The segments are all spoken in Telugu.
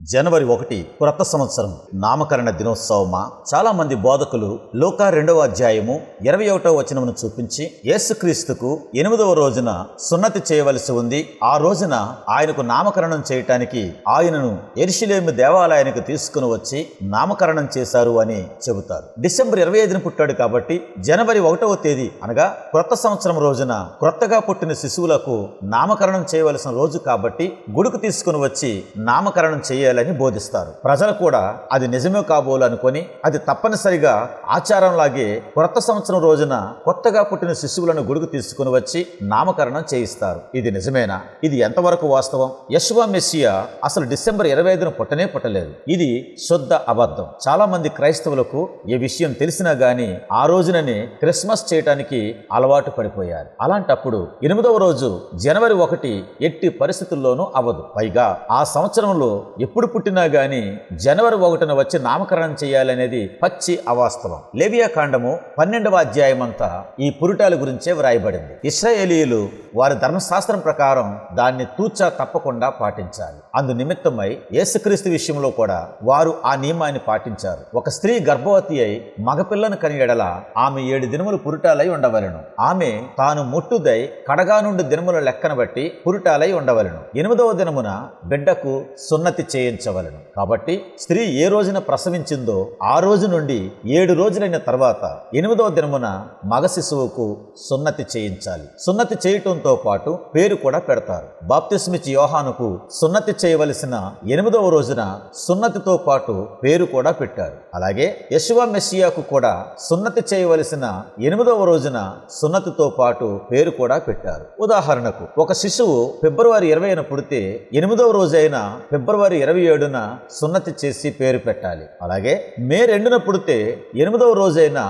జనవరి 1 క్రొత్త సంవత్సరం నామకరణ దినోత్సవమా? చాలా మంది బోధకులు లూకా 2వ అధ్యాయము 21వ వచనమును చూపించి యేసుక్రీస్తుకు 8వ రోజున సున్నతి చేయవలసి ఉంది, ఆ రోజున ఆయనకు నామకరణం చేయటానికి ఆయనను యెరూషలేము దేవాలయానికి తీసుకుని వచ్చి నామకరణం చేశారు అని చెబుతారు. డిసెంబర్ 25న పుట్టాడు కాబట్టి జనవరి 1వ తేదీ అనగా క్రొత్త సంవత్సరం రోజున క్రొత్తగా పుట్టిన శిశువులకు నామకరణం చేయవలసిన రోజు కాబట్టి గుడికి తీసుకుని వచ్చి నామకరణం చేయాలని బోధిస్తారు. ప్రజలు కూడా అది నిజమే కాబోలు అనుకొని అది తప్పనిసరిగా ఆచారంలాగే క్రొత్త సంవత్సరం రోజున కొత్తగా పుట్టిన శిశువులను గుడికి తీసుకుని వచ్చి నామకరణం చేయిస్తారు. ఇది నిజమేనా? ఇది ఎంతవరకు వాస్తవం? యెషువా మెస్సియా అసలు డిసెంబర్ 25న పుట్టలేదు. ఇది శుద్ధ అబద్ధం. చాలా మంది క్రైస్తవులకు ఈ విషయం తెలిసినా గాని ఆ రోజుననే క్రిస్మస్ చేయటానికి అలవాటు పడిపోయారు. అలాంటప్పుడు 8వ రోజు జనవరి 1 ఎట్టి పరిస్థితుల్లోనూ అవ్వదు. పైగా ఆ సంవత్సరంలో ఎప్పుడు పుట్టినా గాని జనవరి 1న వచ్చి నామకరణం చేయాలనేది పచ్చి అవాస్తవం. లేవియా కాండము 12వ అధ్యాయం అంతా ఈ పురుటాల గురించే వ్రాయబడింది. ఇశ్రాయేలీయులు వారి ధర్మశాస్త్రం ప్రకారం దాన్ని తూచా తప్పకుండా పాటించాలి. అందు నిమిత్తమై యేసుక్రీస్తు విషయంలో కూడా వారు ఆ నియమాన్ని పాటించారు. ఒక స్త్రీ గర్భవతి అయి మగపిల్లను కని ఎడల ఆమె 7 దినములు పురుటాలై ఉండవలెను. ఆమె తాను ముట్టుదై కడగా నుండి దినముల లెక్కన బట్టి పురుటాలై ఉండవలెను. 8వ దినమున బిడ్డకు సున్నతి చేయించవలెను. కాబట్టి స్త్రీ ఏ రోజున ప్రసవించిందో ఆ రోజు నుండి 7 రోజులైన తర్వాత 8వ దినమున మగ శిశువుకు సున్నతి చేయించాలి. సున్నతి చేయటంతో పాటు పేరు కూడా పెడతారు. బాప్తిస్మిచ్చి యోహానుకు సున్నతి చేయవలసిన 8వ రోజున సున్నతితో పాటు పేరు కూడా పెట్టారు. అలాగే యెషువా మెస్సియాకు కూడా సున్నతి చేయవలసిన 8వ రోజున సున్నతితో పాటు పేరు కూడా పెట్టారు. ఉదాహరణకు ఒక శిశువు ఫిబ్రవరి 20న పుడితే 8వ రోజు అయిన ఫిబ్రవరి 27న సున్నతి చేసి పేరు పెట్టాలి. అలాగే మే 2న పుడితే 8వ రోజైన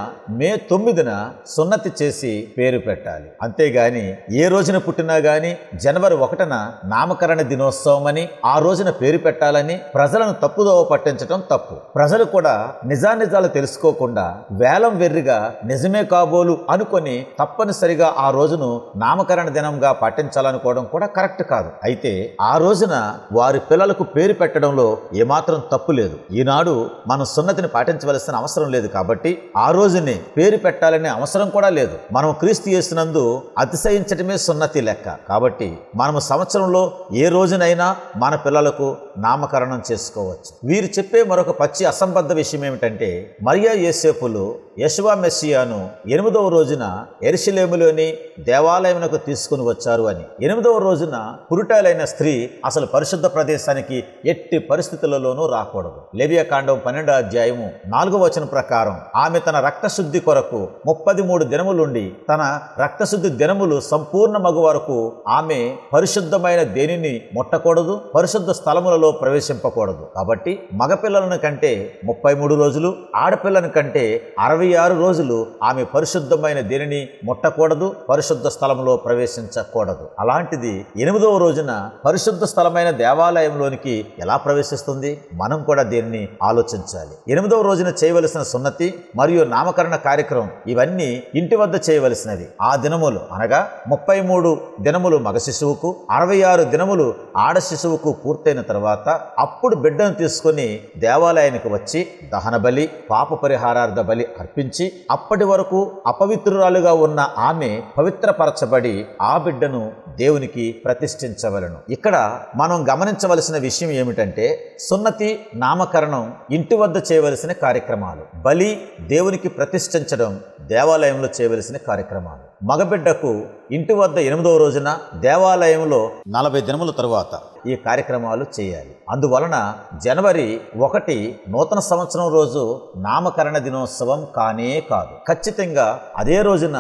మే 9న సున్నతి చేసి పేరు పెట్టాలి. అంతేగాని ఏ రోజున పుట్టినా గాని జనవరి 1న నామకరణ దినోత్సవం అని ఆ రోజున పేరు పెట్టాలని ప్రజలను తప్పుదోవ పట్టించడం తప్పు. ప్రజలు కూడా నిజానిజాలు తెలుసుకోకుండా వేలం వెర్రిగా నిజమే కాబోలు అనుకొని తప్పనిసరిగా ఆ రోజును నామకరణ దినంగా పాటించాలనుకోవడం కూడా కరెక్ట్ కాదు. అయితే ఆ రోజున వారి పిల్లలకు పేరు పెట్టడంలో ఏమాత్రం తప్పు లేదు. ఈనాడు మనం సున్నతిని పాటించవలసిన అవసరం లేదు కాబట్టి ఆ రోజునే పేరు పెట్టాలనే అవసరం కూడా లేదు. మనం క్రీస్తు యేసునందు అతిశయించటమే సున్నతి లెక్క. కాబట్టి మనము సంవత్సరంలో ఏ రోజునైనా మన పిల్లలకు నామకరణం చేసుకోవచ్చు. వీరు చెప్పే మరొక పచ్చి అసంబద్ధ విషయం ఏమిటంటే మరియా యోసేపులు యెషువా మెస్సియాను 8వ రోజున యెరూషలేములోని దేవాలయమునకు తీసుకుని వచ్చారు అని. 8వ రోజున పురుటాలైన స్త్రీ అసలు పరిశుద్ధ ప్రదేశానికి ఎట్టి పరిస్థితులలోనూ రాకూడదు. లేవియా కాండం 12వ అధ్యాయము 4వ వచనం ప్రకారం ఆమె తన రక్తశుద్ధి కొరకు 33 దినములుండి తన రక్తశుద్ధి దినములు సంపూర్ణ మగు వరకు ఆమె పరిశుద్ధమైన దేనిని ముట్టకూడదు, పరిశుద్ధ స్థలములలో ప్రవేశింపకూడదు. కాబట్టి మగపిల్లలను కంటే 33 రోజులు, ఆడపిల్లను కంటే 66 రోజులు ఆమె పరిశుద్ధమైన దేనిని ముట్టకూడదు, పరిశుద్ధ స్థలంలో ప్రవేశించకూడదు. అలాంటిది 8వ రోజున పరిశుద్ధ స్థలమైన దేవాలయంలోనికి ఎలా ప్రవేశిస్తుంది? మనం కూడా దీన్ని ఆలోచించాలి. 8వ రోజున చేయవలసిన సున్నతి మరియు నామకరణ కార్యక్రమం ఇవన్నీ ఇంటి వద్ద చేయవలసినది. ఆ దినములు అనగా 33 దినములు మగ శిశువుకు, 66 దినములు ఆడ శిశువుకు పూర్తయిన తర్వాత అప్పుడు బిడ్డను తీసుకుని దేవాలయానికి వచ్చి దహన బలి, పాప పరిహారార్థ బలి అర్పించి అప్పటి వరకు అపవిత్రురాలుగా ఉన్న ఆమె పవిత్రపరచబడి ఆ బిడ్డను దేవునికి ప్రతిష్ఠించవలను. ఇక్కడ మనం గమనించవలసిన విషయం ఏమిటంటే సున్నతి, నామకరణం ఇంటి వద్ద చేయవలసిన కార్యక్రమాలు, బలి దేవునికి ప్రతిష్ఠించడం దేవాలయంలో చేయవలసిన కార్యక్రమాలు. మగబిడ్డకు ఇంటి వద్ద 8వ రోజున, దేవాలయంలో 40 దినముల తరువాత ఈ కార్యక్రమాలు చేయాలి. అందువలన జనవరి 1 నూతన సంవత్సరం రోజు నామకరణ దినోత్సవం కానే కాదు. ఖచ్చితంగా అదే రోజున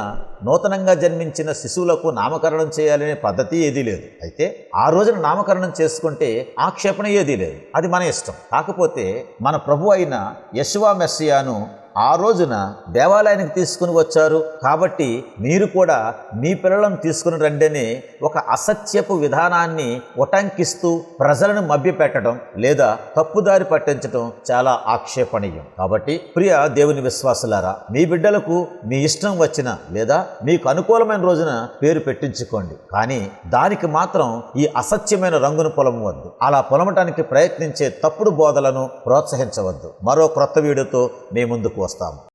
నూతనంగా జన్మించిన శిశువులకు నామకరణం చేయాలనే పద్ధతి ఏదీ లేదు. అయితే ఆ రోజున నామకరణం చేసుకుంటే ఆక్షేపణ ఏదీ లేదు. అది మన ఇష్టం. కాకపోతే మన ప్రభు అయిన యెషువా మెస్సియాను ఆ రోజున దేవాలయానికి తీసుకుని వచ్చారు కాబట్టి మీరు కూడా మీ పిల్లలను తీసుకుని రండి అని ఒక అసత్యపు విధానాన్ని ఉటంకిస్తూ ప్రజలను మభ్యపెట్టడం లేదా తప్పుదారి పట్టించడం చాలా ఆక్షేపణీయం. కాబట్టి ప్రియ దేవుని విశ్వాసులారా, మీ బిడ్డలకు మీ ఇష్టం వచ్చిన లేదా మీకు అనుకూలమైన రోజున పేరు పెట్టించుకోండి, కానీ దానికి మాత్రం ఈ అసత్యమైన రంగును పొలమవద్దు. అలా పొలమటానికి ప్రయత్నించే తప్పుడు బోధలను ప్రోత్సహించవద్దు. మరో క్రొత్త వీడియోతో మీ ముందుకు వస్తాము.